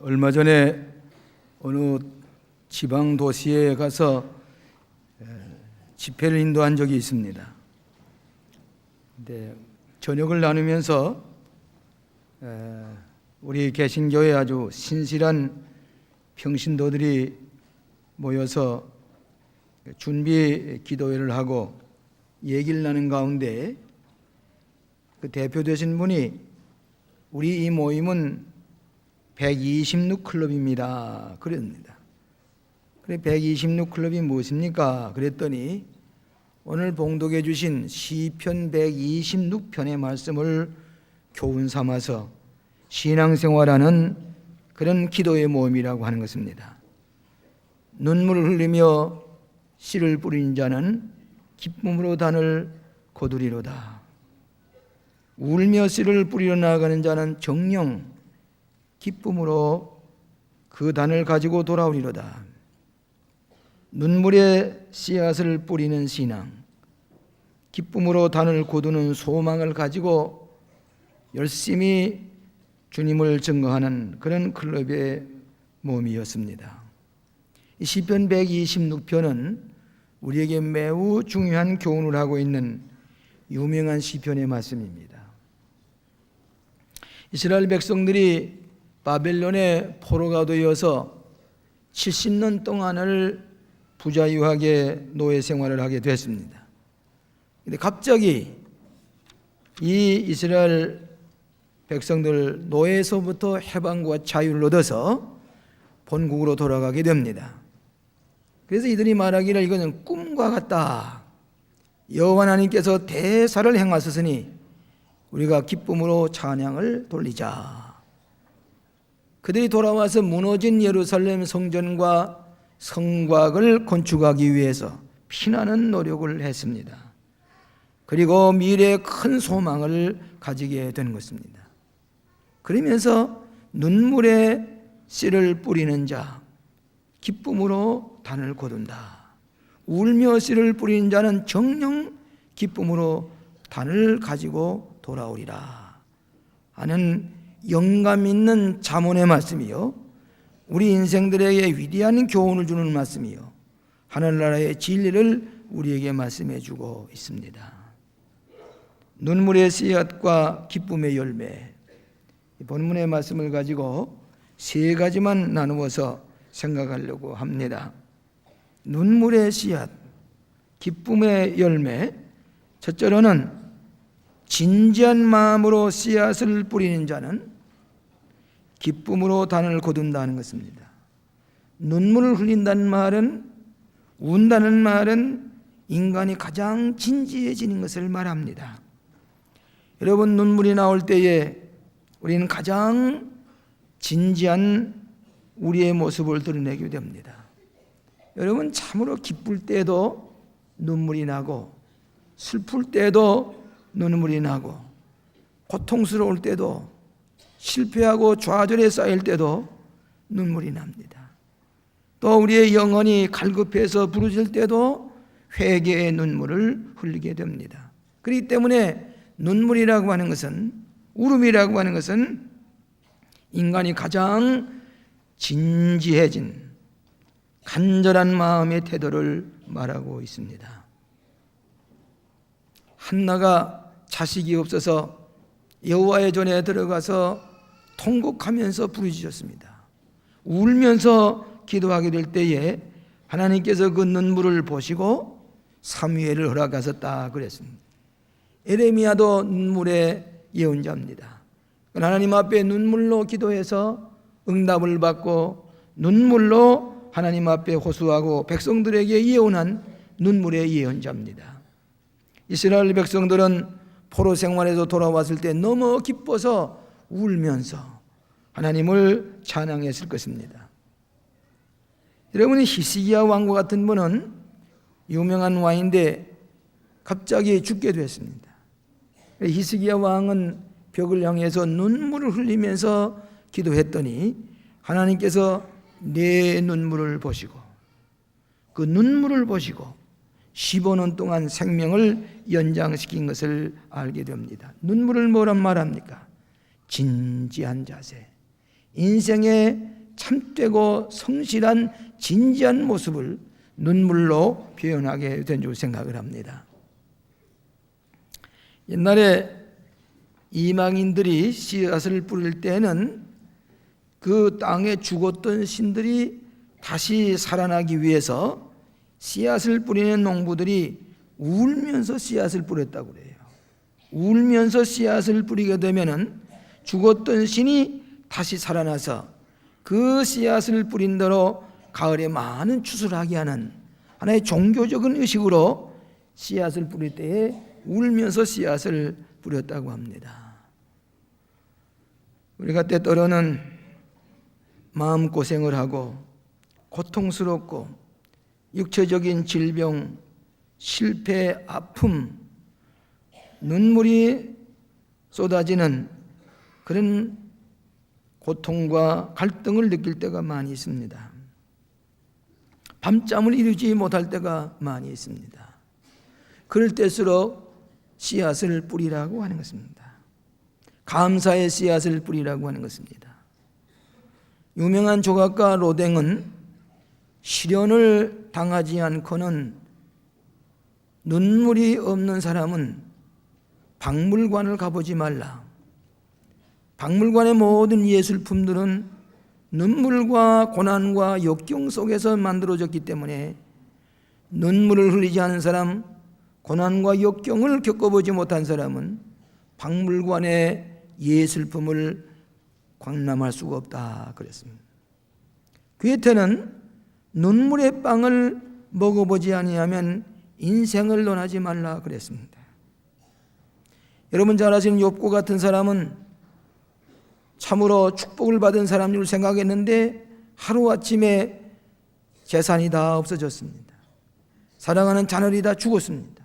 얼마 전에 어느 지방 도시에 가서 집회를 인도한 적이 있습니다. 근데 저녁을 나누면서 우리 개신교회 아주 신실한 평신도들이 모여서 준비 기도회를 하고 얘기를 나눈 가운데 그 대표 되신 분이 우리 이 모임은 126 클럽입니다. 그랬습니다. 그래 126 클럽이 무엇입니까? 그랬더니 오늘 봉독해 주신 시편 126편의 말씀을 교훈 삼아서 신앙생활하는 그런 기도의 모임이라고 하는 것입니다. 눈물을 흘리며 씨를 뿌리는 자는 기쁨으로 단을 거두리로다. 울며 씨를 뿌리러 나아가는 자는 정녕 기쁨으로 그 단을 가지고 돌아오리로다. 눈물에 씨앗을 뿌리는 신앙, 기쁨으로 단을 거두는 소망을 가지고 열심히 주님을 증거하는 그런 클럽의 모임이었습니다. 이 시편 126편은 우리에게 매우 중요한 교훈을 하고 있는 유명한 시편의 말씀입니다. 이스라엘 백성들이 바벨론의 포로가 되어서 70년 동안을 부자유하게 노예 생활을 하게 됐습니다. 그런데 갑자기 이 이스라엘 백성들 노예에서부터 해방과 자유를 얻어서 본국으로 돌아가게 됩니다. 그래서 이들이 말하기를 이거는 꿈과 같다. 여호와 하나님께서 대사를 행하셨으니 우리가 기쁨으로 찬양을 돌리자. 그들이 돌아와서 무너진 예루살렘 성전과 성곽을 건축하기 위해서 피나는 노력을 했습니다. 그리고 미래의 큰 소망을 가지게 된 것입니다. 그러면서 눈물에 씨를 뿌리는 자, 기쁨으로 단을 거둔다. 울며 씨를 뿌리는 자는 정녕 기쁨으로 단을 가지고 돌아오리라 하는 영감 있는 잠언의 말씀이요, 우리 인생들에게 위대한 교훈을 주는 말씀이요, 하늘나라의 진리를 우리에게 말씀해 주고 있습니다. 눈물의 씨앗과 기쁨의 열매, 본문의 말씀을 가지고 세 가지만 나누어서 생각하려고 합니다. 눈물의 씨앗, 기쁨의 열매. 첫째로는 진지한 마음으로 씨앗을 뿌리는 자는 기쁨으로 단을 거둔다는 것입니다. 눈물을 흘린다는 말은, 운다는 말은 인간이 가장 진지해지는 것을 말합니다. 여러분, 눈물이 나올 때에 우리는 가장 진지한 우리의 모습을 드러내게 됩니다. 여러분, 참으로 기쁠 때도 눈물이 나고, 슬플 때도 눈물이 나고, 고통스러울 때도, 실패하고 좌절에 쌓일 때도 눈물이 납니다. 또 우리의 영혼이 갈급해서 부르짖을 때도 회개의 눈물을 흘리게 됩니다. 그렇기 때문에 눈물이라고 하는 것은, 울음이라고 하는 것은 인간이 가장 진지해진 간절한 마음의 태도를 말하고 있습니다. 한나가 자식이 없어서 여호와의 전에 들어가서 통곡하면서 부르짖었습니다. 울면서 기도하게 될 때에 하나님께서 그 눈물을 보시고 사무엘을 허락하셨다 그랬습니다. 에레미야도 눈물의 예언자입니다. 하나님 앞에 눈물로 기도해서 응답을 받고 눈물로 하나님 앞에 호소하고 백성들에게 예언한 눈물의 예언자입니다. 이스라엘 백성들은 포로 생활에서 돌아왔을 때 너무 기뻐서 울면서 하나님을 찬양했을 것입니다. 여러분이 히스기야 왕과 같은 분은 유명한 왕인데 갑자기 죽게 됐습니다. 히스기야 왕은 벽을 향해서 눈물을 흘리면서 기도했더니 하나님께서 내 눈물을 보시고 그 눈물을 보시고 15년 동안 생명을 연장시킨 것을 알게 됩니다. 눈물을 뭐란 말합니까? 진지한 자세, 인생의 참되고 성실한 진지한 모습을 눈물로 표현하게 된 줄 생각을 합니다. 옛날에 이방인들이 씨앗을 뿌릴 때는 그 땅에 죽었던 신들이 다시 살아나기 위해서 씨앗을 뿌리는 농부들이 울면서 씨앗을 뿌렸다고 그래요. 울면서 씨앗을 뿌리게 되면은 죽었던 신이 다시 살아나서 그 씨앗을 뿌린 대로 가을에 많은 추수를 하게 하는 하나의 종교적인 의식으로 씨앗을 뿌릴 때에 울면서 씨앗을 뿌렸다고 합니다. 우리가 때때로는 마음고생을 하고 고통스럽고 육체적인 질병, 실패, 아픔, 눈물이 쏟아지는 그런 고통과 갈등을 느낄 때가 많이 있습니다. 밤잠을 이루지 못할 때가 많이 있습니다. 그럴 때일수록 씨앗을 뿌리라고 하는 것입니다. 감사의 씨앗을 뿌리라고 하는 것입니다. 유명한 조각가 로댕은 시련을 당하지 않고는 눈물이 없는 사람은 박물관을 가보지 말라. 박물관의 모든 예술품들은 눈물과 고난과 역경 속에서 만들어졌기 때문에 눈물을 흘리지 않은 사람, 고난과 역경을 겪어보지 못한 사람은 박물관의 예술품을 관람할 수가 없다 그랬습니다. 괴테는 눈물의 빵을 먹어보지 아니하면 인생을 논하지 말라 그랬습니다. 여러분 잘 아시는 욥과 같은 사람은 참으로 축복을 받은 사람인 줄 생각했는데 하루아침에 재산이 다 없어졌습니다. 사랑하는 자녀들이 다 죽었습니다.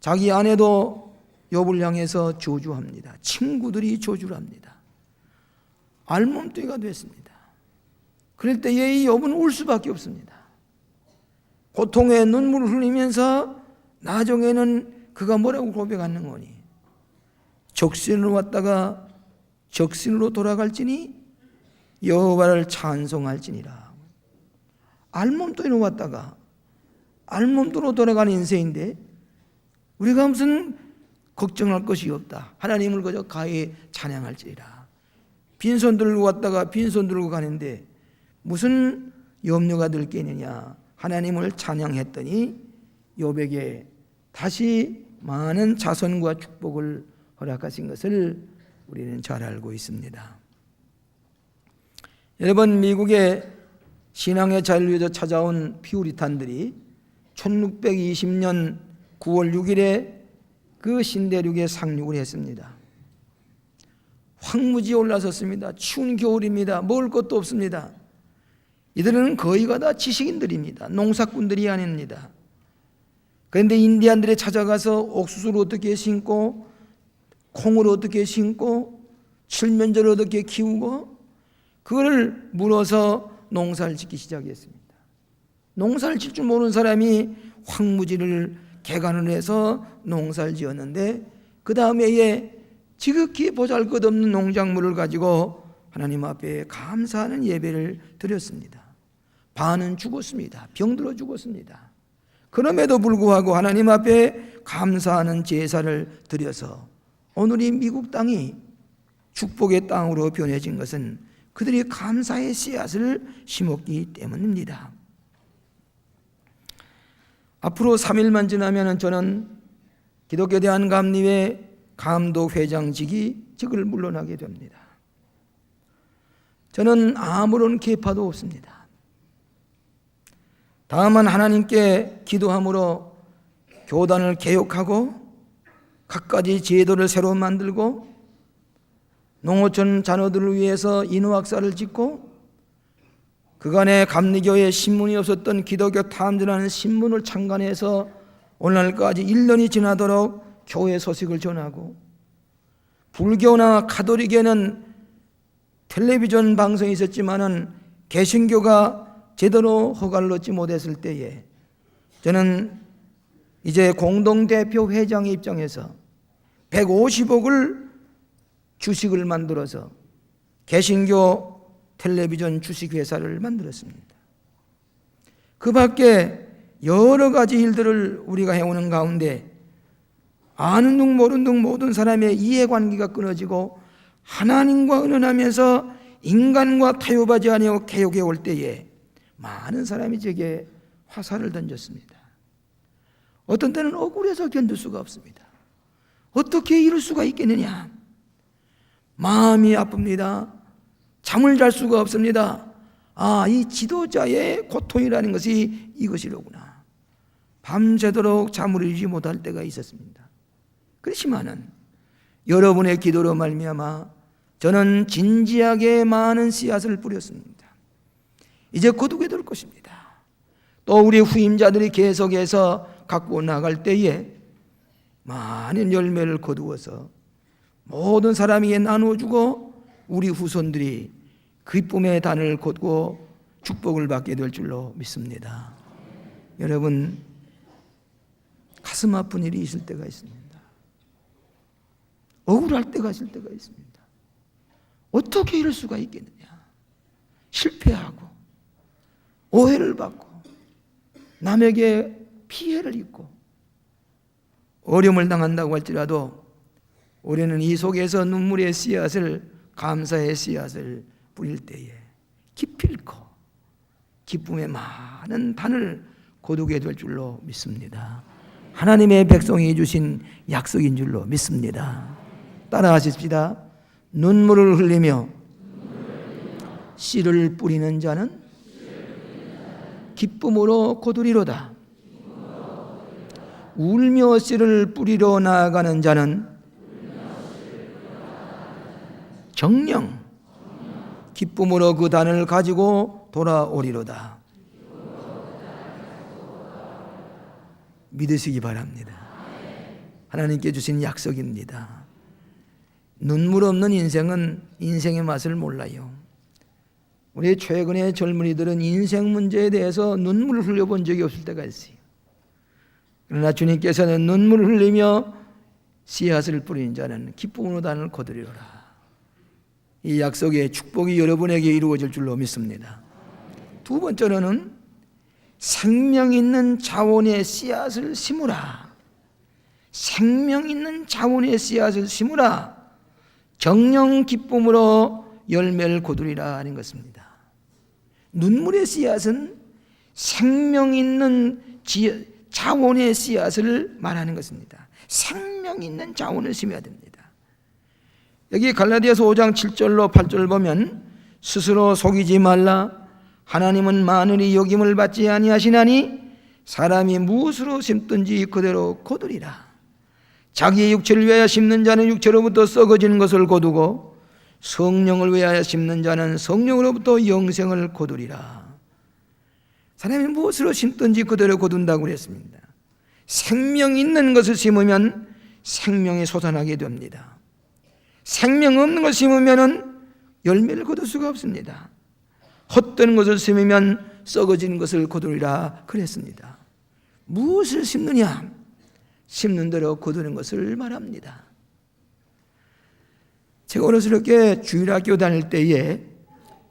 자기 아내도 욥을 향해서 저주합니다. 친구들이 저주를 합니다. 알몸뚱이가 됐습니다. 그럴 때에 이 욥은 울 수밖에 없습니다. 고통의 눈물을 흘리면서 나중에는 그가 뭐라고 고백하는 거니? 적신으로 왔다가 적신으로 돌아갈지니 여호와를 찬송할지니라. 알몸뚱이로 왔다가 알몸뚱이로 돌아가는 인생인데 우리가 무슨 걱정할 것이 없다. 하나님을 그저 가히 찬양할지니라. 빈손 들고 왔다가 빈손 들고 가는데 무슨 염려가 들 게 있느냐. 하나님을 찬양했더니 욥에게 다시 많은 자손과 축복을 허락하신 것을 우리는 잘 알고 있습니다. 여러분, 미국의 신앙의 자유를 위해서 찾아온 퓨리탄들이 1620년 9월 6일에 그 신대륙에 상륙을 했습니다. 황무지에 올라섰습니다. 추운 겨울입니다. 먹을 것도 없습니다. 이들은 거의가 다 지식인들입니다. 농사꾼들이 아닙니다. 그런데 인디안들이 찾아가서 옥수수를 어떻게 심고 콩을 어떻게 심고 칠면조를 어떻게 키우고 그걸 물어서 농사를 짓기 시작했습니다. 농사를 질 줄 모르는 사람이 황무지를 개간을 해서 농사를 지었는데 그 다음에 지극히 보잘것없는 농작물을 가지고 하나님 앞에 감사하는 예배를 드렸습니다. 반은 죽었습니다. 병들어 죽었습니다. 그럼에도 불구하고 하나님 앞에 감사하는 제사를 드려서 오늘 이 미국 땅이 축복의 땅으로 변해진 것은 그들이 감사의 씨앗을 심었기 때문입니다. 앞으로 3일만 지나면 저는 기독교 대한감리회 감독회장직을 물러나게 됩니다. 저는 아무런 계파도 없습니다. 다만 하나님께 기도함으로 교단을 개혁하고 갖가지 제도를 새로 만들고 농어촌 자녀들을 위해서 인후학사를 짓고 그간의 감리교에 신문이 없었던 기독교 탐지라는 신문을 창간해서 오늘날까지 1년이 지나도록 교회 소식을 전하고 불교나 가톨릭에는 텔레비전 방송이 있었지만은 개신교가 제대로 허가를 얻지 못했을 때에 저는 이제 공동대표 회장의 입장에서 150억을 주식을 만들어서 개신교 텔레비전 주식회사를 만들었습니다. 그 밖에 여러 가지 일들을 우리가 해오는 가운데 아는 둥 모르는 둥 모든 사람의 이해관계가 끊어지고 하나님과 의논하면서 인간과 타협하지 아니하고 개혁해 올 때에 많은 사람이 제게 화살을 던졌습니다. 어떤 때는 억울해서 견딜 수가 없습니다. 어떻게 이럴 수가 있겠느냐. 마음이 아픕니다. 잠을 잘 수가 없습니다. 이 지도자의 고통이라는 것이 이것이로구나. 밤새도록 잠을 이루지 못할 때가 있었습니다. 그렇지만은 여러분의 기도로 말미암아 저는 진지하게 많은 씨앗을 뿌렸습니다. 이제 거두게 될 것입니다. 또 우리 후임자들이 계속해서 갖고 나갈 때에 많은 열매를 거두어서 모든 사람에게 나눠주고 우리 후손들이 기쁨의 단을 걷고 축복을 받게 될 줄로 믿습니다. 여러분, 가슴 아픈 일이 있을 때가 있습니다. 억울할 때가 있을 때가 있습니다. 어떻게 이럴 수가 있겠느냐. 실패하고 오해를 받고 남에게 피해를 입고 어려움을 당한다고 할지라도 우리는 이 속에서 눈물의 씨앗을, 감사의 씨앗을 뿌릴 때에 기필코 기쁨의 많은 단을 거두게 될 줄로 믿습니다. 하나님의 백성이 주신 약속인 줄로 믿습니다. 따라하십시다. 눈물을 흘리며 씨를 뿌리는 자는 기쁨으로 거두리로다. 울며 씨를 뿌리러 나아가는 자는 정녕 기쁨으로 그 단을 가지고 돌아오리로다. 믿으시기 바랍니다. 하나님께 주신 약속입니다. 눈물 없는 인생은 인생의 맛을 몰라요. 우리 최근의 젊은이들은 인생 문제에 대해서 눈물을 흘려본 적이 없을 때가 있어요. 그러나 주님께서는 눈물을 흘리며 씨앗을 뿌리는 자는 기쁨으로 단을 거두리로라. 이 약속의 축복이 여러분에게 이루어질 줄로 믿습니다. 두 번째로는 생명 있는 자원의 씨앗을 심으라. 생명 있는 자원의 씨앗을 심으라. 정령 기쁨으로 열매를 거두리라 하는 것입니다. 눈물의 씨앗은 생명 있는 자원의 씨앗을 말하는 것입니다. 생명 있는 자원을 심어야 됩니다. 여기 갈라디아서 5장 7절로 8절 보면 스스로 속이지 말라. 하나님은 만일이 여김을 받지 아니하시나니 사람이 무엇으로 심든지 그대로 거두리라. 자기의 육체를 위하여 심는 자는 육체로부터 썩어지는 것을 거두고 성령을 위하여 심는 자는 성령으로부터 영생을 거두리라. 사람이 무엇으로 심든지 그대로 거둔다고 그랬습니다. 생명 있는 것을 심으면 생명이 솟아나게 됩니다. 생명 없는 것을 심으면 열매를 거둘 수가 없습니다. 헛되는 것을 심으면 썩어지는 것을 거두리라 그랬습니다. 무엇을 심느냐? 심는 대로 거두는 것을 말합니다. 제가 어려스럽게 주일학교 다닐 때에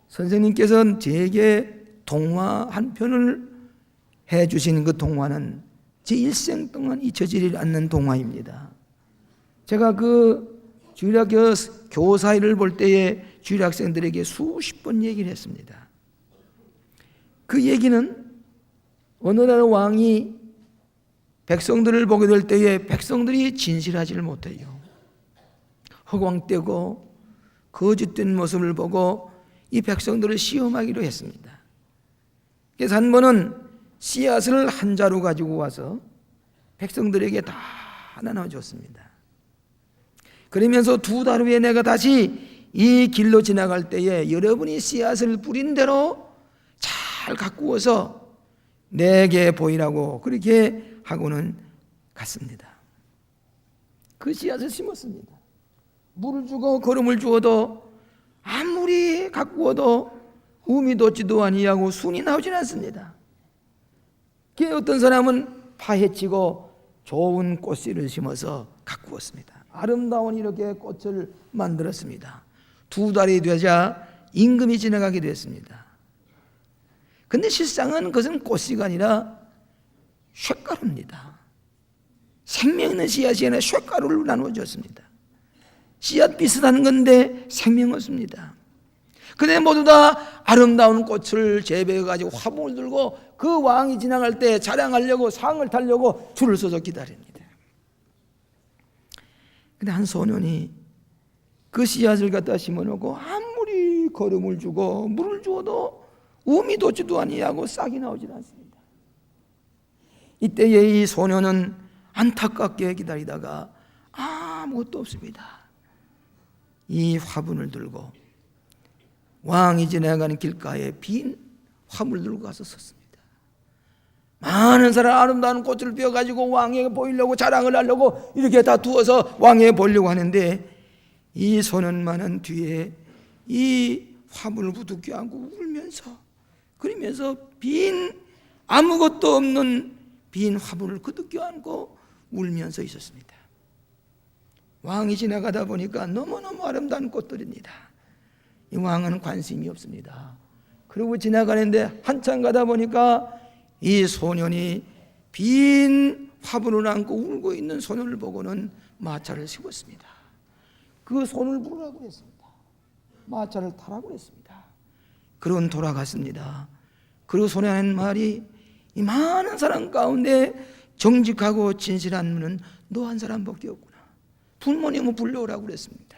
선생님께서는 제게 동화 한 편을 해주신 그 동화는 제 일생 동안 잊혀지지 않는 동화입니다. 제가 그 주일학교 교사일을 볼 때에 주일학생들에게 수십 번 얘기를 했습니다. 그 얘기는 어느 날 왕이 백성들을 보게 될 때에 백성들이 진실하지를 못해요. 허광되고 거짓된 모습을 보고 이 백성들을 시험하기로 했습니다. 그래서 한 번은 씨앗을 한 자루 가지고 와서 백성들에게 다 나눠줬습니다. 그러면서 2달 후에 내가 다시 이 길로 지나갈 때에 여러분이 씨앗을 뿌린 대로 잘 가꾸어서 내게 보이라고 그렇게 하고는 갔습니다. 그 씨앗을 심었습니다. 물을 주고 거름을 주어도 아무리 가꾸어도 음이 돋지도 아니하고 순이 나오질 않습니다. 어떤 사람은 파헤치고 좋은 꽃씨를 심어서 가꾸었습니다. 아름다운 이렇게 꽃을 만들었습니다. 2달이 되자 임금이 지나가게 됐습니다. 근데 실상은 그것은 꽃씨가 아니라 쇳가루입니다. 생명 있는 씨앗이 아니라 쇳가루를 나눠줬습니다. 씨앗 비슷한 건데 생명 없습니다. 근데 모두 다 아름다운 꽃을 재배해가지고 화분을 들고 그 왕이 지나갈 때 자랑하려고 상을 타려고 줄을 서서 기다립니다. 근데 한 소년이 그 씨앗을 갖다 심어놓고 아무리 거름을 주고 물을 주어도 우미 돋지도 아니하고 싹이 나오질 않습니다. 이때에 이 소년은 안타깝게 기다리다가 아무것도 없습니다. 이 화분을 들고 왕이 지나가는 길가에 빈 화분을 들고 가서 섰습니다. 많은 사람 아름다운 꽃을 피워가지고 왕에게 보이려고 자랑을 하려고 이렇게 다 두어서 왕에게 보이려고 하는데 이 소년만은 뒤에 이 화분을 부둥켜 안고 울면서 그러면서 빈 아무것도 없는 빈 화분을 부둥켜 안고 울면서 있었습니다. 왕이 지나가다 보니까 너무너무 아름다운 꽃들입니다. 이 왕은 관심이 없습니다. 그리고 지나가는데 한참 가다 보니까 이 소년이 빈 화분을 안고 울고 있는 소년을 보고는 마차를 세웠습니다. 그 손을 부르라고 했습니다. 마차를 타라고 했습니다. 그러고 돌아갔습니다. 그리고 소년의 말이 이 많은 사람 가운데 정직하고 진실한 분은 너 한 사람밖에 없구나. 부모님을 불러오라고 그랬습니다.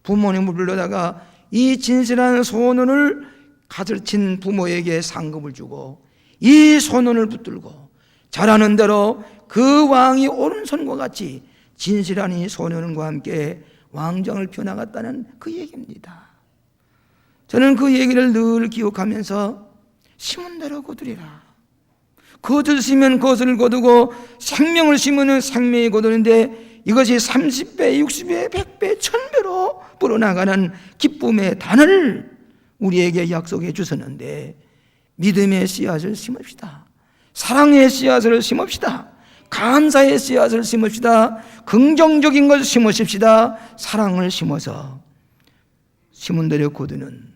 부모님을 불러다가 이 진실한 소년을 가르친 부모에게 상급을 주고 이 소년을 붙들고 잘하는 대로 그 왕이 오른손과 같이 진실한 이 소년과 함께 왕정을 펴나갔다는 그 얘기입니다. 저는 그 얘기를 늘 기억하면서 심은 대로 거두리라. 그것을 심으면 그것을 거두고 생명을 심으면 생명이 거두는데 이것이 30배, 60배, 100배, 1000배로 불어나가는 기쁨의 단을 우리에게 약속해 주셨는데 믿음의 씨앗을 심읍시다. 사랑의 씨앗을 심읍시다. 감사의 씨앗을 심읍시다. 긍정적인 것을 심으십시다. 사랑을 심어서 심은 대로 거두는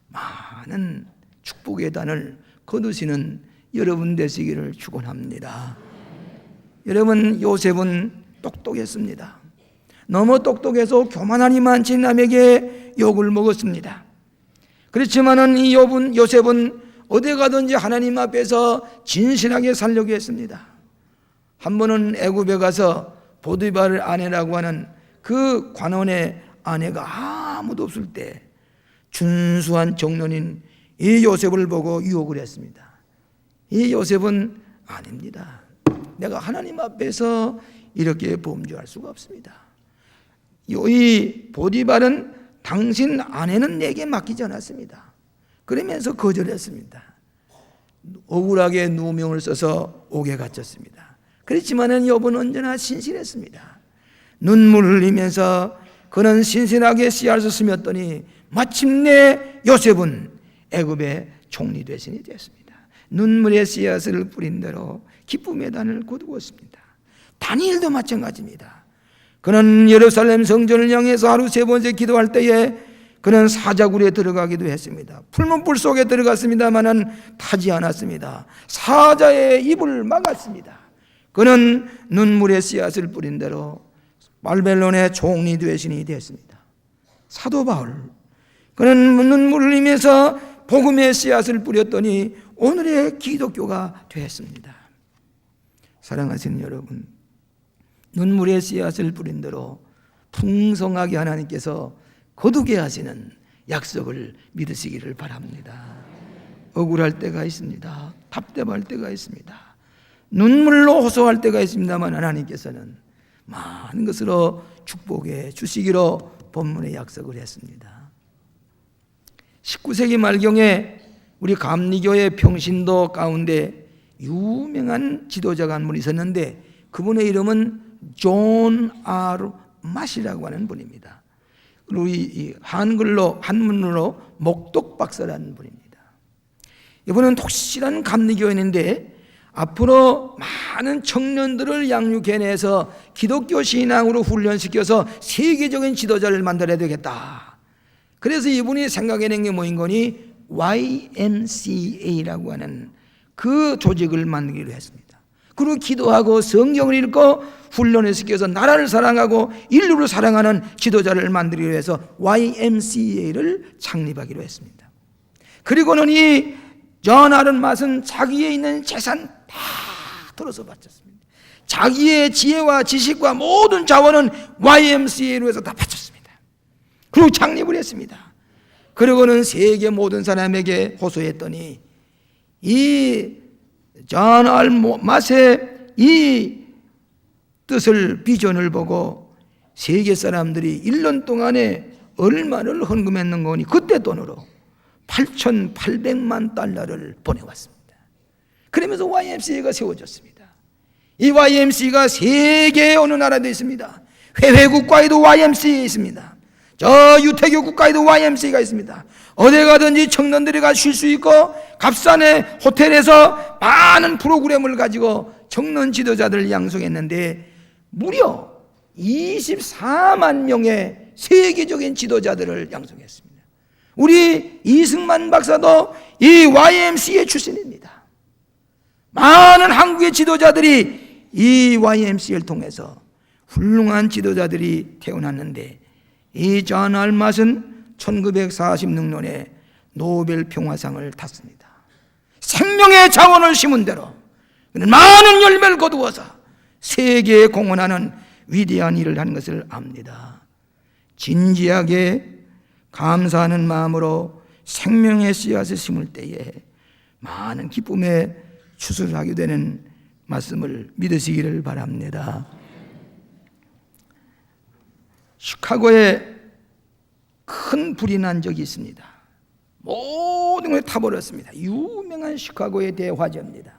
많은 축복의 단을 거두시는 여러분 되시기를 축원합니다. 여러분, 요셉은 똑똑했습니다. 너무 똑똑해서 교만하니 많지 남에게 욕을 먹었습니다. 그렇지만은 이 요셉은 어디 가든지 하나님 앞에서 진실하게 살려고 했습니다. 한 번은 애굽에 가서 보디발 아내라고 하는 그 관원의 아내가 아무도 없을 때 준수한 정년인 이 요셉을 보고 유혹을 했습니다. 이 요셉은 아닙니다. 내가 하나님 앞에서 이렇게 범죄할 수가 없습니다. 이 보디발은 당신 아내는 내게 맡기지 않았습니다. 그러면서 거절했습니다. 억울하게 누명을 써서 옥에 갇혔습니다. 그렇지만은 욥은 언제나 신실했습니다. 눈물을 흘리면서 그는 신실하게 씨앗을 심었더니 마침내 요셉은 애굽의 총리 대신이 되었습니다. 눈물의 씨앗을 뿌린 대로 기쁨의 단을 거두었습니다. 다니엘도 마찬가지입니다. 그는 예루살렘 성전을 향해서 하루 3번째 기도할 때에 그는 사자굴에 들어가기도 했습니다. 풀문 불 속에 들어갔습니다마는 타지 않았습니다. 사자의 입을 막았습니다. 그는 눈물의 씨앗을 뿌린 대로 바벨론의 총리 대신이 되었습니다. 사도 바울, 그는 눈물을 흘리면서 복음의 씨앗을 뿌렸더니 오늘의 기독교가 되었습니다. 사랑하시는 여러분, 눈물의 씨앗을 뿌린 대로 풍성하게 하나님께서 거두게 하시는 약속을 믿으시기를 바랍니다. 억울할 때가 있습니다. 답답할 때가 있습니다. 눈물로 호소할 때가 있습니다만 하나님께서는 많은 것으로 축복해 주시기로 본문에 약속을 했습니다. 19세기 말경에 우리 감리교의 평신도 가운데 유명한 지도자가 한 분 있었는데 그분의 이름은 존 R. 맛이라고 하는 분입니다. 그리고 이 한문으로 목독 박사라는 분입니다. 이분은 독실한 감리교인인데 앞으로 많은 청년들을 양육해내서 기독교 신앙으로 훈련시켜서 세계적인 지도자를 만들어야 되겠다. 그래서 이분이 생각해낸 게 뭐인 거니? YMCA라고 하는 그 조직을 만들기로 했습니다. 그리고 기도하고 성경을 읽고 훈련을 시켜서 나라를 사랑하고 인류를 사랑하는 지도자를 만들기로 해서 YMCA를 창립하기로 했습니다. 그리고는 이 존 알런 맛은 자기에 있는 재산 다 털어서 바쳤습니다. 자기의 지혜와 지식과 모든 자원은 YMCA로 해서 다 바쳤습니다. 그리고 창립을 했습니다. 그리고는 세계 모든 사람에게 호소했더니 이 존 알런 맛의 이 뜻을 비전을 보고 세계 사람들이 1년 동안에 얼마를 헌금했는 거니 그때 돈으로 8,800만 달러를 보내왔습니다. 그러면서 YMCA가 세워졌습니다. 이 YMCA가 세계의 어느 나라도 있습니다. 해외 국가에도 YMCA 있습니다. 저 유태교 국가에도 YMCA가 있습니다. 어디 가든지 청년들이 가 쉴 수 있고 값싼의 호텔에서 많은 프로그램을 가지고 청년 지도자들을 양성했는데 무려 24만 명의 세계적인 지도자들을 양성했습니다. 우리 이승만 박사도 이 YMCA 출신입니다. 많은 한국의 지도자들이 이 YMCA를 통해서 훌륭한 지도자들이 태어났는데 이 존 알맛은 1946년에 노벨 평화상을 탔습니다. 생명의 자원을 심은 대로 많은 열매를 거두어서 세계에 공헌하는 위대한 일을 하는 것을 압니다. 진지하게 감사하는 마음으로 생명의 씨앗을 심을 때에 많은 기쁨에 추수하게 되는 말씀을 믿으시기를 바랍니다. 시카고에 큰 불이 난 적이 있습니다. 모든 걸 타버렸습니다. 유명한 시카고의 대화재입니다.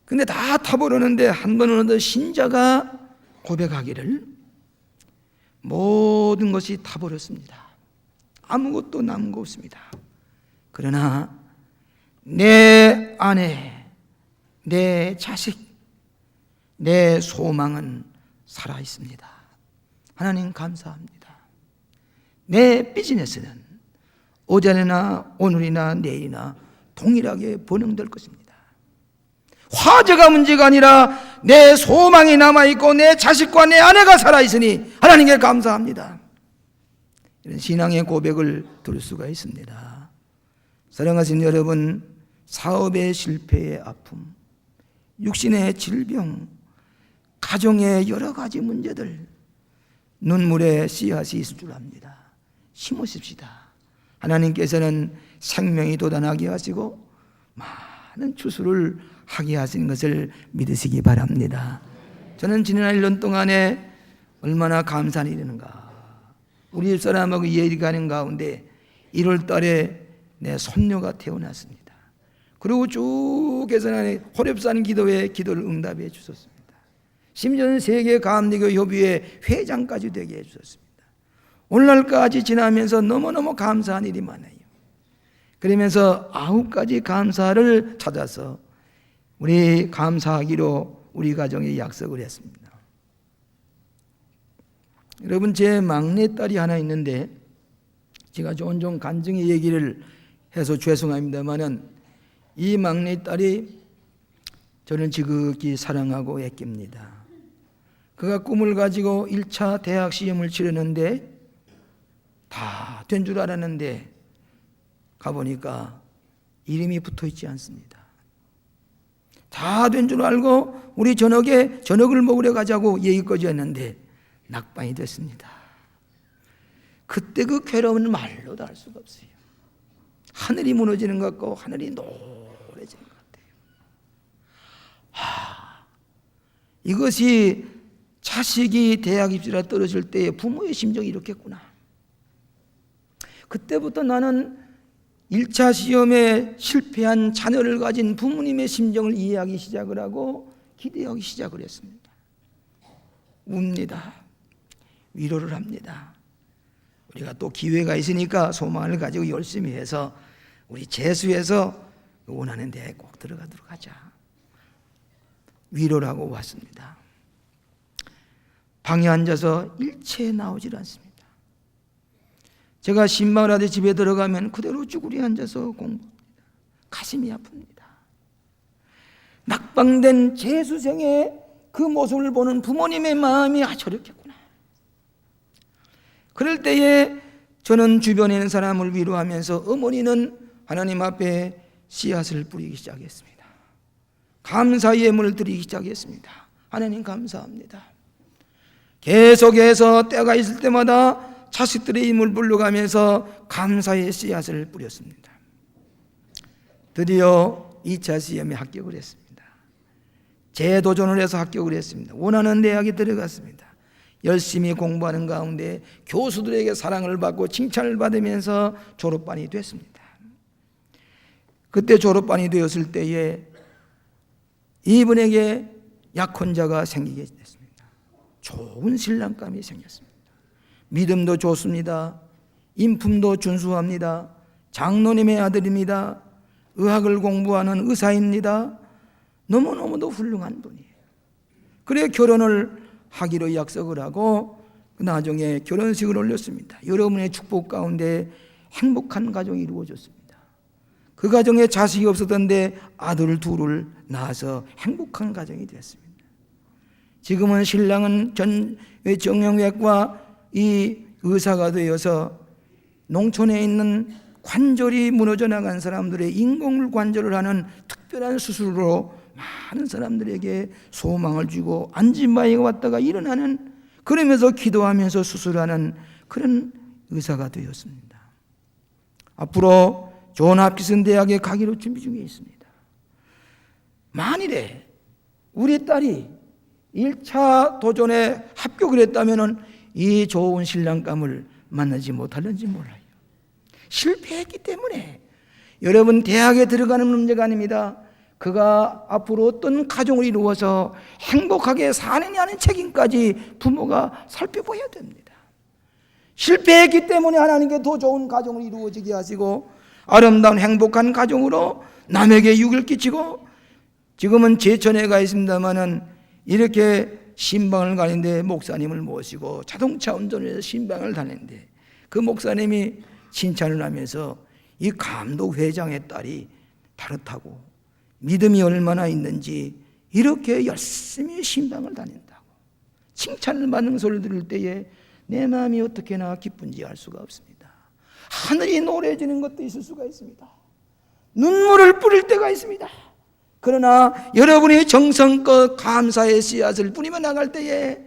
근데 다 타버렸는데 한 번은 어느 신자가 고백하기를 모든 것이 타버렸습니다. 아무것도 남은 거 없습니다. 그러나 내 아내, 내 자식, 내 소망은 살아 있습니다. 하나님 감사합니다. 내 비즈니스는 어제나 오늘이나 내일이나 동일하게 번영될 것입니다. 화제가 문제가 아니라 내 소망이 남아있고 내 자식과 내 아내가 살아있으니 하나님께 감사합니다. 이런 신앙의 고백을 들을 수가 있습니다. 사랑하신 여러분, 사업의 실패의 아픔, 육신의 질병, 가정의 여러 가지 문제들, 눈물의 씨앗이 있을 줄 압니다. 심으십시다. 하나님께서는 생명이 돋아나게 하시고 많은 추수를 하게 하시는 것을 믿으시기 바랍니다. 저는 지난 1년 동안에 얼마나 감사한 일인가. 우리 집사람하고 얘기하는 가운데 1월 달에 내 손녀가 태어났습니다. 그리고 쭉 해서 호렙산 기도회 기도를 응답해 주셨습니다. 심지어는 세계 감리교 협의회 회장까지 되게 해주셨습니다. 오늘날까지 지나면서 너무너무 감사한 일이 많아요. 그러면서 9가지 감사를 찾아서 우리 감사하기로 우리 가정에 약속을 했습니다. 여러분, 제 막내딸이 하나 있는데 제가 종종 간증의 얘기를 해서 죄송합니다만은 이 막내딸이 저는 지극히 사랑하고 아낍니다. 그가 꿈을 가지고 1차 대학 시험을 치르는데 다 된 줄 알았는데 가보니까 이름이 붙어있지 않습니다. 다 된 줄 알고 우리 저녁에 저녁을 먹으러 가자고 얘기까지 했는데 낙방이 됐습니다. 그때 그 괴로움은 말로도 할 수가 없어요. 하늘이 무너지는 것 같고 하늘이 노래지는 것 같아요. 이것이 자식이 대학 입시라 떨어질 때 부모의 심정이 이렇겠구나. 그때부터 나는 1차 시험에 실패한 자녀를 가진 부모님의 심정을 이해하기 시작을 하고 기대하기 시작을 했습니다. 웁니다. 위로를 합니다. 우리가 또 기회가 있으니까 소망을 가지고 열심히 해서 우리 재수해서 원하는 데에 꼭 들어가도록 하자. 위로를 하고 왔습니다. 방에 앉아서 일체 나오질 않습니다. 제가 신방을 하듯 집에 들어가면 그대로 쭈그리 앉아서 공부합니다. 가슴이 아픕니다. 낙방된 재수생의 그 모습을 보는 부모님의 마음이 저렇겠구나. 그럴 때에 저는 주변에 있는 사람을 위로하면서 어머니는 하나님 앞에 씨앗을 뿌리기 시작했습니다. 감사의 예물을 드리기 시작했습니다. 하나님 감사합니다. 계속해서 때가 있을 때마다 자식들의 힘을 불러가면서 감사의 씨앗을 뿌렸습니다. 드디어 2차 시험에 합격을 했습니다. 재도전을 해서 합격을 했습니다. 원하는 대학에 들어갔습니다. 열심히 공부하는 가운데 교수들에게 사랑을 받고 칭찬을 받으면서 졸업반이 됐습니다. 그때 졸업반이 되었을 때에 이분에게 약혼자가 생기게 됐습니다. 좋은 신랑감이 생겼습니다. 믿음도 좋습니다. 인품도 준수합니다. 장로님의 아들입니다. 의학을 공부하는 의사입니다. 너무너무도 훌륭한 분이에요. 그래 결혼을 하기로 약속을 하고 나중에 결혼식을 올렸습니다. 여러분의 축복 가운데 행복한 가정이 이루어졌습니다. 그 가정에 자식이 없었던데 아들 둘을 낳아서 행복한 가정이 되었습니다. 지금은 신랑은 정형외과 이 의사가 되어서 농촌에 있는 관절이 무너져 나간 사람들의 인공물 관절을 하는 특별한 수술로 많은 사람들에게 소망을 주고 안진바이가 왔다가 일어나는, 그러면서 기도하면서 수술하는 그런 의사가 되었습니다. 앞으로 존 홉키슨 대학에 가기로 준비 중에 있습니다. 만일에 우리 딸이 1차 도전에 합격을 했다면 이 좋은 신랑감을 만나지 못할는지 몰라요. 실패했기 때문에 여러분 대학에 들어가는 문제가 아닙니다. 그가 앞으로 어떤 가정을 이루어서 행복하게 사느냐는 책임까지 부모가 살펴봐야 됩니다. 실패했기 때문에 하나님께 더 좋은 가정을 이루어지게 하시고 아름다운 행복한 가정으로 남에게 유익을 끼치고, 지금은 제천에 가 있습니다마는 이렇게 신방을 가는데 목사님을 모시고 자동차 운전을 해서 신방을 다니는데 그 목사님이 칭찬을 하면서 이 감독 회장의 딸이 다르다고, 믿음이 얼마나 있는지 이렇게 열심히 신방을 다닌다고 칭찬을 받는 소리를 들을 때에 내 마음이 어떻게나 기쁜지 알 수가 없습니다. 하늘이 노래지는 것도 있을 수가 있습니다. 눈물을 뿌릴 때가 있습니다. 그러나 여러분이 정성껏 감사의 씨앗을 뿌리며 나갈 때에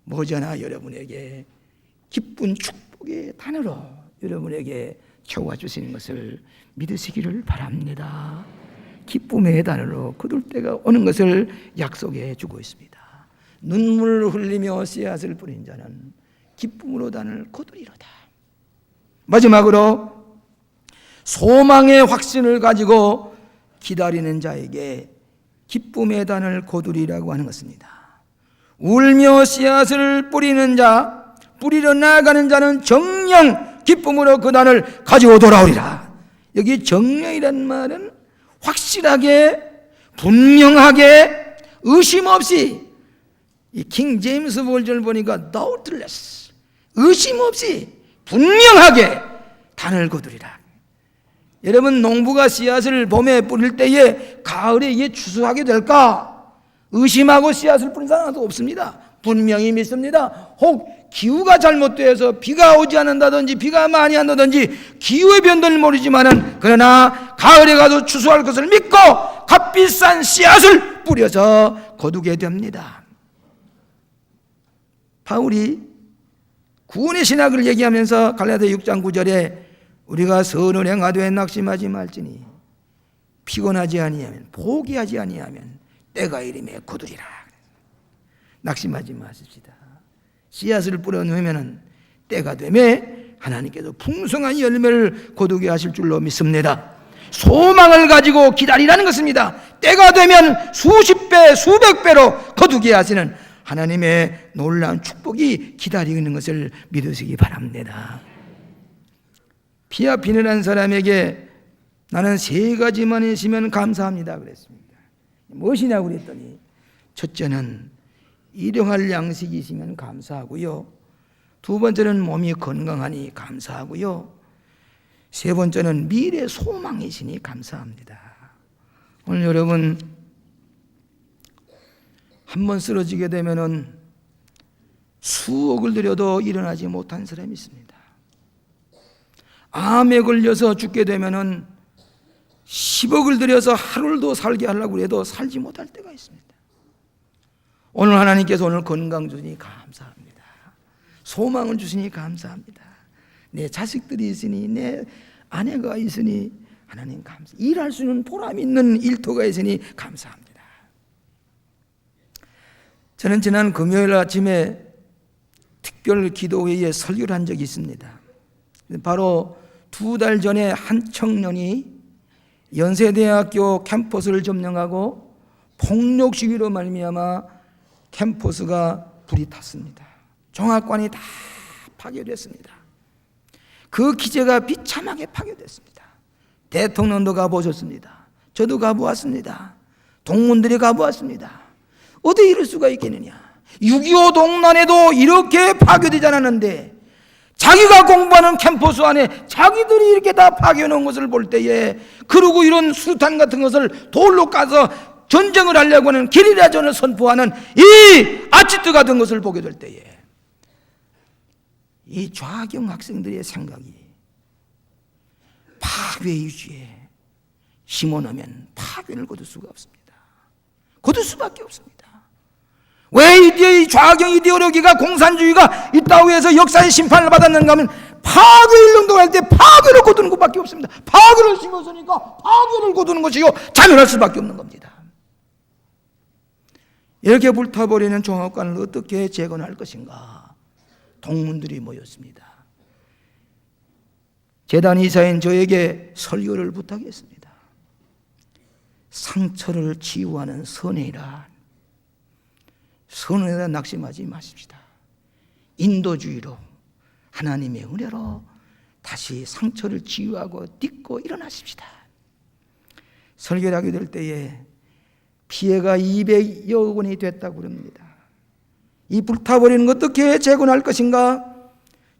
머지않아 여러분에게 기쁜 축복의 단어로 여러분에게 채워주시는 것을 믿으시기를 바랍니다. 기쁨의 단어로 거둘 때가 오는 것을 약속해 주고 있습니다. 눈물을 흘리며 씨앗을 뿌린 자는 기쁨으로 단을 거두리로다. 마지막으로 소망의 확신을 가지고 기다리는 자에게 기쁨의 단을 거두리라고 하는 것입니다. 울며 씨앗을 뿌리는 자, 뿌리러 나아가는 자는 정녕 기쁨으로 그 단을 가지고 돌아오리라. 여기 정령이란 말은 확실하게, 분명하게, 의심 없이, 이 킹 제임스 버전을 보니까 doubtless, 의심 없이 분명하게 단을 거두리라. 여러분, 농부가 씨앗을 봄에 뿌릴 때에 가을에 이게 추수하게 될까 의심하고 씨앗을 뿌린 사람도 없습니다. 분명히 믿습니다. 혹 기후가 잘못되어서 비가 오지 않는다든지 비가 많이 한다든지 기후의 변동을 모르지만은 그러나 가을에 가도 추수할 것을 믿고 값비싼 씨앗을 뿌려서 거두게 됩니다. 바울이 구원의 신학을 얘기하면서 갈라디아 6장 9절에 우리가 선을 행하되 낙심하지 말지니 피곤하지 아니하면 포기하지 아니하면 때가 이름에 거두리라. 낙심하지 마십시다. 씨앗을 뿌려놓으면 때가 되면 하나님께서 풍성한 열매를 거두게 하실 줄로 믿습니다. 소망을 가지고 기다리라는 것입니다. 때가 되면 수십 배, 수백 배로 거두게 하시는 하나님의 놀라운 축복이 기다리고 있는 것을 믿으시기 바랍니다. 피와 비늘한 사람에게 나는 3가지만 있으면 감사합니다 그랬습니다. 무엇이냐고 그랬더니 첫째는 일용할 양식이 있으면 감사하고요, 두 번째는 몸이 건강하니 감사하고요. 세 번째는 미래 소망이시니 감사합니다. 오늘 여러분 한번 쓰러지게 되면은 수억을 들여도 일어나지 못한 사람이 있습니다. 암에 걸려서 죽게 되면은 10억을 들여서 하루를 더 살게 하려고 해도 살지 못할 때가 있습니다. 오늘 하나님께서 오늘 건강 주시니 감사합니다. 소망을 주시니 감사합니다. 내 자식들이 있으니 내 아내가 있으니 하나님 감사. 일할 수 있는 보람 있는 일터가 있으니 감사합니다. 저는 지난 금요일 아침에 특별 기도회에 설교를 한 적이 있습니다. 바로 2달 전에 한 청년이 연세대학교 캠퍼스를 점령하고 폭력 시위로 말미암아 캠퍼스가 불이 탔습니다. 종합관이 다 파괴됐습니다. 그 기재가 비참하게 파괴됐습니다. 대통령도 가보셨습니다. 저도 가보았습니다. 동문들이 가보았습니다. 어떻게 이럴 수가 있겠느냐. 6.25 동란에도 이렇게 파괴되지 않았는데 자기가 공부하는 캠퍼스 안에 자기들이 이렇게 다 파괴해놓은 것을 볼 때에, 그리고 이런 수탄 같은 것을 돌로 까서 전쟁을 하려고 하는 게릴라전을 선포하는 이 아치트 같은 것을 보게 될 때에 이 좌경 학생들의 생각이 파괴 유지에 심어놓으면 파괴를 거둘 수가 없습니다. 거둘 수밖에 없습니다. 왜 이 좌경 이데올로기가 공산주의가 이 따위에서 역사의 심판을 받았는가 하면 파괴를 운동할 때 파괴를 거두는 것밖에 없습니다. 파괴를 심었으니까 파괴를 거두는 것이요 자멸할 수밖에 없는 겁니다. 이렇게 불타버리는 종합관을 어떻게 재건할 것인가. 동문들이 모였습니다. 재단 이사인 저에게 설교를 부탁했습니다. 상처를 치유하는 선행이라. 선언에다 낙심하지 마십시다. 인도주의로 하나님의 은혜로 다시 상처를 치유하고 딛고 일어나십시다. 설교를 하게 될 때에 피해가 200여 원이 됐다고 그럽니다. 이 불타버리는 것 어떻게 재건할 것인가?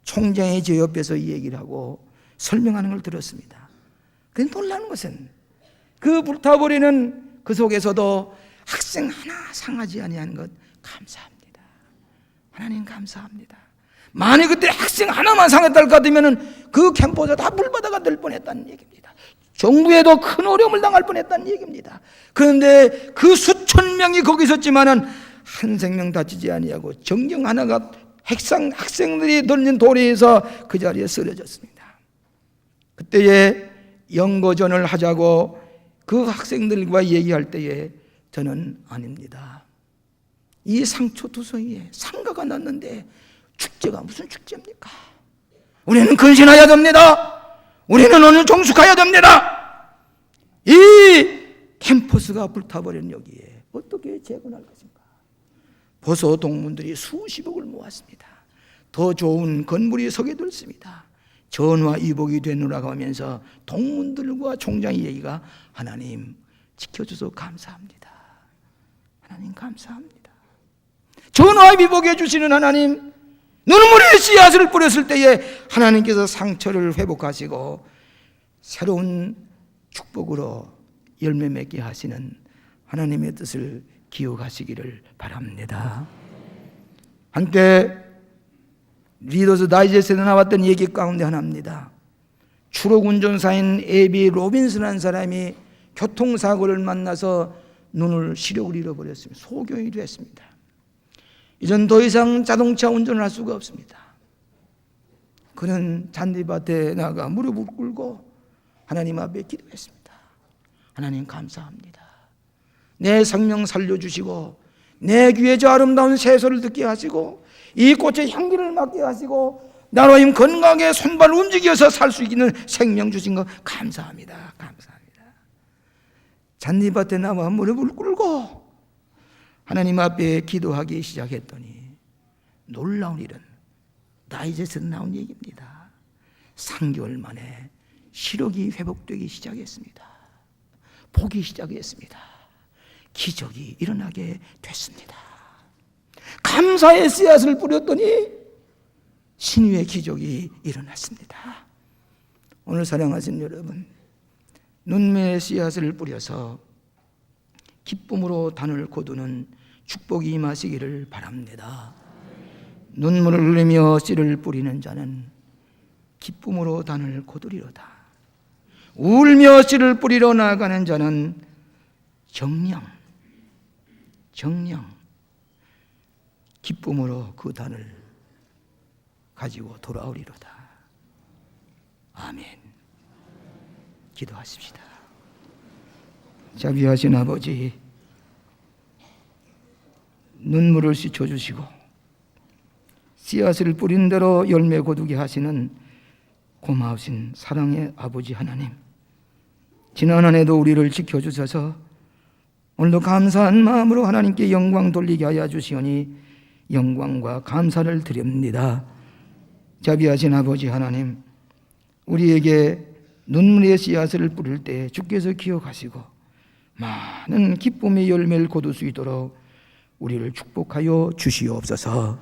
총장이 제 옆에서 이 얘기를 하고 설명하는 걸 들었습니다. 그런데 놀라는 것은 그 불타버리는 그 속에서도 학생 하나 상하지 아니하는 것 감사합니다. 하나님 감사합니다. 만약 그때 학생 하나만 상했다 같으면 그 캠퍼스 다 물바다가 될 뻔했다는 얘기입니다. 정부에도 큰 어려움을 당할 뻔했다는 얘기입니다. 그런데 그 수천 명이 거기 있었지만은 한 생명 다치지 아니하고 정경 하나가 학생들이 던진 돌에서 그 자리에 쓰러졌습니다. 그때에 연거전을 하자고 그 학생들과 얘기할 때에 저는 아닙니다. 이 상처투성이에 상가가 났는데 축제가 무슨 축제입니까? 우리는 근신해야 됩니다. 우리는 오늘 종숙해야 됩니다. 이 캠퍼스가 불타버린 여기에 어떻게 재건할 것인가? 보소 동문들이 수십억을 모았습니다. 더 좋은 건물이 서게 됐습니다. 전화위복이 되노라고 하면서 동문들과 총장의 얘기가 하나님 지켜줘서 감사합니다. 하나님 감사합니다. 전화위복해 주시는 하나님, 눈물의 씨앗을 뿌렸을 때에 하나님께서 상처를 회복하시고 새로운 축복으로 열매 맺게 하시는 하나님의 뜻을 기억하시기를 바랍니다. 한때 리더스 다이제스트에 나왔던 얘기 가운데 하나입니다. 추록 운전사인 에비 로빈슨이라는 사람이 교통사고를 만나서 눈을 시력을 잃어버렸습니다. 소경이 됐습니다. 이젠 더 이상 자동차 운전을 할 수가 없습니다. 그는 잔디밭에 나가 무릎을 꿇고 하나님 앞에 기도했습니다. 하나님 감사합니다. 내 생명 살려주시고 내 귀에 저 아름다운 새소리를 듣게 하시고 이 꽃의 향기를 맡게 하시고 나로 하여금 건강하게 손발을 움직여서 살 수 있는 생명 주신 거 감사합니다. 감사합니다. 잔디밭에 나와 무릎을 꿇고 하나님 앞에 기도하기 시작했더니 놀라운 일은 다이제스트에 나온 얘기입니다. 3개월 만에 시력이 회복되기 시작했습니다. 보기 시작했습니다. 기적이 일어나게 됐습니다. 감사의 씨앗을 뿌렸더니 신유의 기적이 일어났습니다. 오늘 사랑하신 여러분, 눈매의 씨앗을 뿌려서 기쁨으로 단을 거두는 축복이 임하시기를 바랍니다. 눈물을 흘리며 씨를 뿌리는 자는 기쁨으로 단을 거두리로다. 울며 씨를 뿌리러 나아가는 자는 정령 기쁨으로 그 단을 가지고 돌아오리로다. 아멘. 기도하십시다. 자비하신 아버지, 눈물을 씻어주시고 씨앗을 뿌린 대로 열매 거두게 하시는 고마우신 사랑의 아버지 하나님, 지난 한 해도 우리를 지켜주셔서 오늘도 감사한 마음으로 하나님께 영광 돌리게 하여 주시오니 영광과 감사를 드립니다. 자비하신 아버지 하나님, 우리에게 눈물의 씨앗을 뿌릴 때 주께서 기억하시고 많은 기쁨의 열매를 거둘 수 있도록 우리를 축복하여 주시옵소서.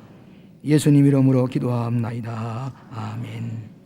예수님 이름으로 기도합나이다. 아멘.